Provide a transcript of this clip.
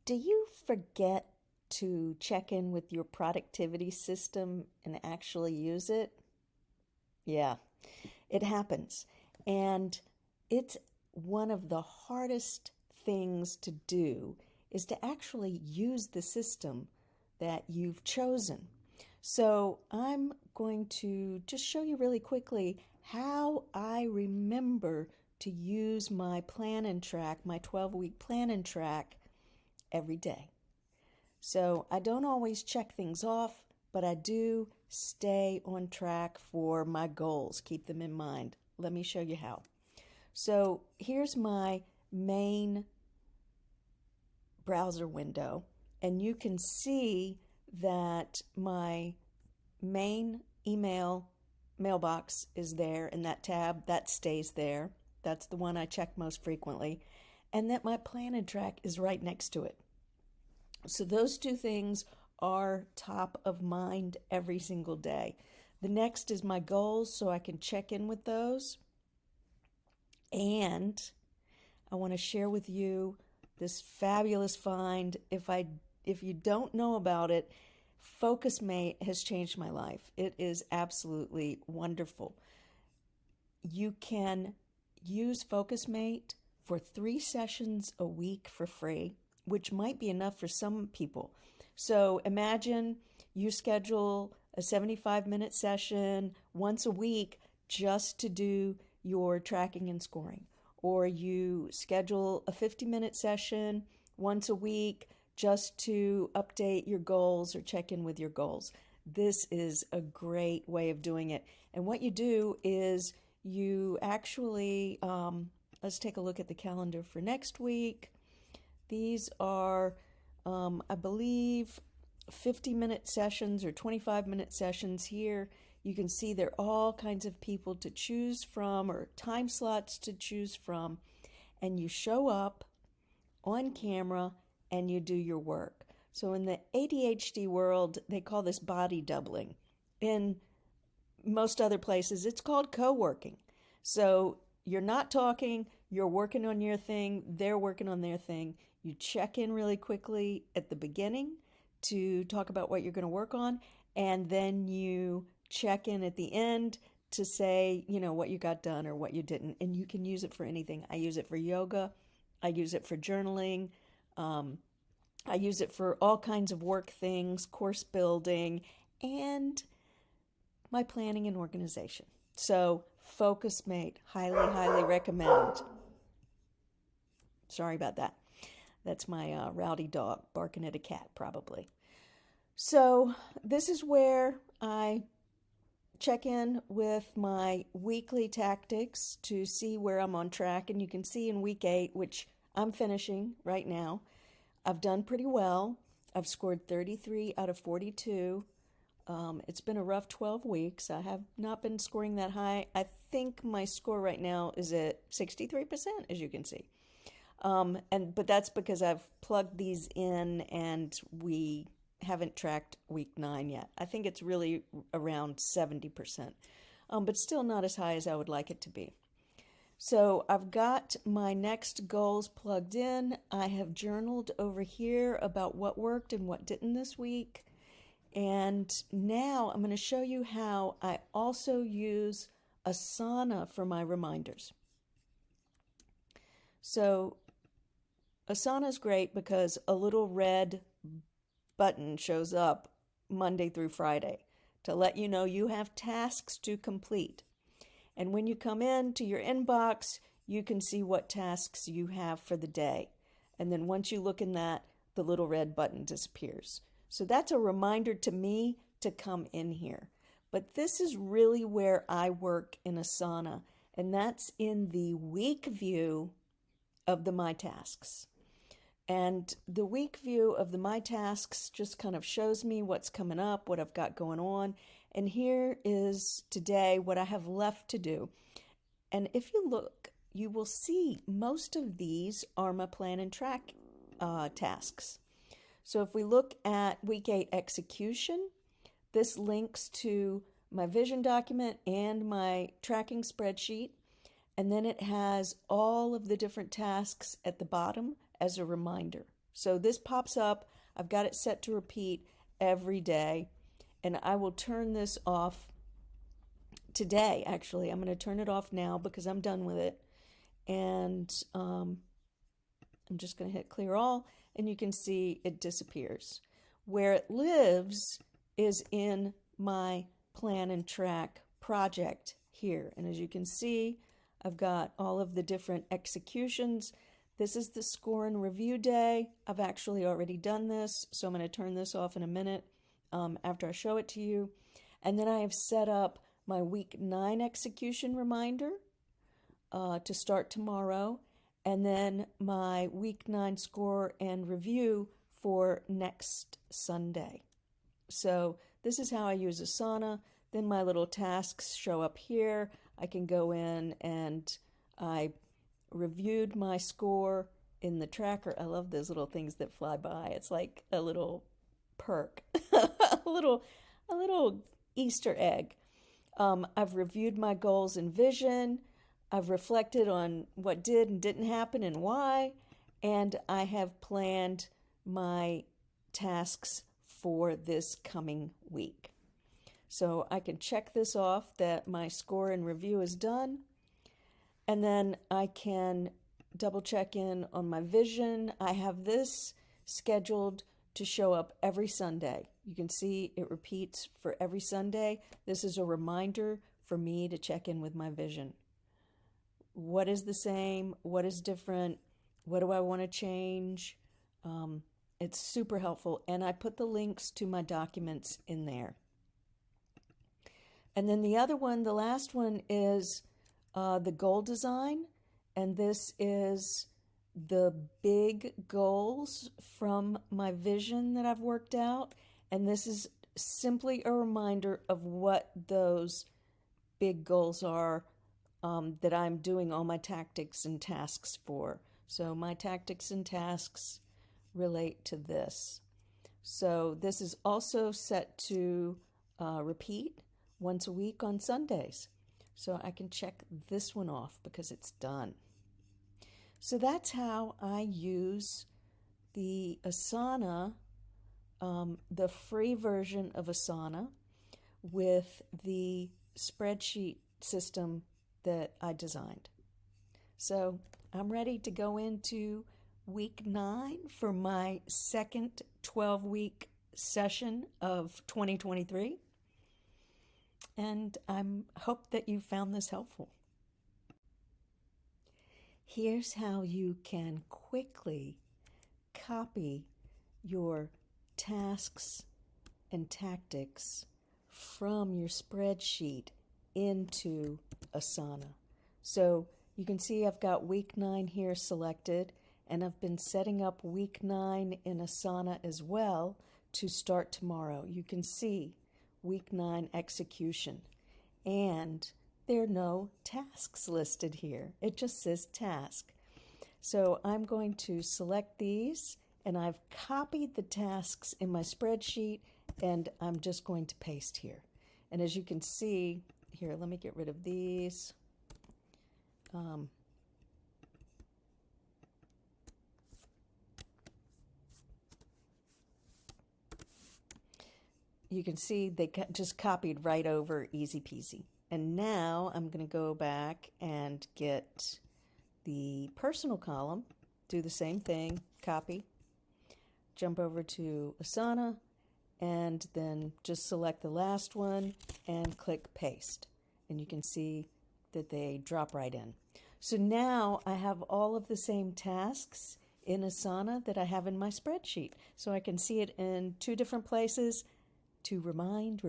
Do you forget to check in with your productivity system and actually use it? Yeah, it happens. And it's one of the hardest things to do is to actually use the system that you've chosen. So I'm going to just show you really quickly how I remember to use my plan and track, my 12-week plan and track every day. So I don't always check things off, but I do stay on track for my goals, keep them in mind. Let me show you how. So here's my main browser window, and you can see that my main mailbox is there in that tab. That stays there. That's the one I check most frequently. And that my plan and track is right next to it. So those two things are top of mind every single day. The next is my goals, so I can check in with those. And I want to share with you this fabulous find. If you don't know about it, Focusmate has changed my life. It is absolutely wonderful. You can use Focusmate for 3 sessions a week for free, which might be enough for some people. So imagine you schedule a 75-minute session once a week just to do your tracking and scoring, or you schedule a 50-minute session once a week just to update your goals or check in with your goals. This is a great way of doing it. And what you do is you actually, let's take a look at the calendar for next week. These are, I believe, 50-minute sessions or 25-minute sessions here. You can see there are all kinds of people to choose from or time slots to choose from. And you show up on camera and you do your work. So in the ADHD world, they call this body doubling. In most other places, it's called co-working. So you're not talking, you're working on your thing, they're working on their thing. You check in really quickly at the beginning to talk about what you're going to work on, and then you check in at the end to say, what you got done or what you didn't. And you can use it for anything. I use it for yoga. I use it for journaling. I use it for all kinds of work things, course building, and my planning and organization. So Focusmate, highly, highly recommend. Sorry about that. That's my rowdy dog barking at a cat, probably. So this is where I check in with my weekly tactics to see where I'm on track. And you can see in week 8, which I'm finishing right now, I've done pretty well. I've scored 33 out of 42. It's been a rough 12 weeks. I have not been scoring that high. I think my score right now is at 63%, as you can see. But that's because I've plugged these in and we haven't tracked week 9 yet. I think it's really around 70%, but still not as high as I would like it to be. So I've got my next goals plugged in. I have journaled over here about what worked and what didn't this week. And now I'm going to show you how I also use Asana for my reminders. So Asana is great because a little red button shows up Monday through Friday to let you know you have tasks to complete. And when you come into your inbox, you can see what tasks you have for the day. And then once you look in that, the little red button disappears. So that's a reminder to me to come in here. But this is really where I work in Asana, and that's in the week view of the My Tasks. And the week view of the My Tasks just kind of shows me what's coming up, what I've got going on. And here is today what I have left to do. And if you look, you will see most of these are my plan and track tasks. So if we look at week 8 execution, this links to my vision document and my tracking spreadsheet. And then it has all of the different tasks at the bottom as a reminder. So this pops up. I've got it set to repeat every day. And I will turn this off today, actually. I'm going to turn it off now because I'm done with it. And I'm just going to hit clear all, and you can see it disappears. Where it lives is in my plan and track project here. And as you can see, I've got all of the different executions. This is the score and review day. I've actually already done this, so I'm going to turn this off in a minute after I show it to you. And then I have set up my week 9 execution reminder to start tomorrow, and then my week 9 score and review for next Sunday. So this is how I use Asana. Then my little tasks show up here. I can go in and I reviewed my score in the tracker. I love those little things that fly by. It's like a little perk, a little Easter egg. I've reviewed my goals and vision. I've reflected on what did and didn't happen and why, and I have planned my tasks for this coming week. So I can check this off that my score and review is done, and then I can double check in on my vision. I have this scheduled to show up every Sunday. You can see it repeats for every Sunday. This is a reminder for me to check in with my vision. What is the same? What is different? What do I want to change? It's super helpful. And I put the links to my documents in there. And then the other one, the last one, is the goal design. And this is the big goals from my vision that I've worked out. And this is simply a reminder of what those big goals are that I'm doing all my tactics and tasks for. So my tactics and tasks relate to this. So this is also set to repeat once a week on Sundays. So I can check this one off because it's done. So that's how I use the Asana, the free version of Asana, with the spreadsheet system that I designed. So I'm ready to go into week 9 for my second 12-week session of 2023. And I hope that you found this helpful. Here's how you can quickly copy your tasks and tactics from your spreadsheet into Asana. So you can see I've got week 9 here selected, and I've been setting up week 9 in Asana as well to start tomorrow. You can see week 9 execution, and there are no tasks listed here. It just says task. So I'm going to select these, and I've copied the tasks in my spreadsheet, and I'm just going to paste here. And as you can see, here, let me get rid of these. You can see they just copied right over, easy peasy. And now I'm going to go back and get the personal column, do the same thing, copy, jump over to Asana, and then just select the last one and click paste. And you can see that they drop right in. So now I have all of the same tasks in Asana that I have in my spreadsheet. So I can see it in 2 different places to remind.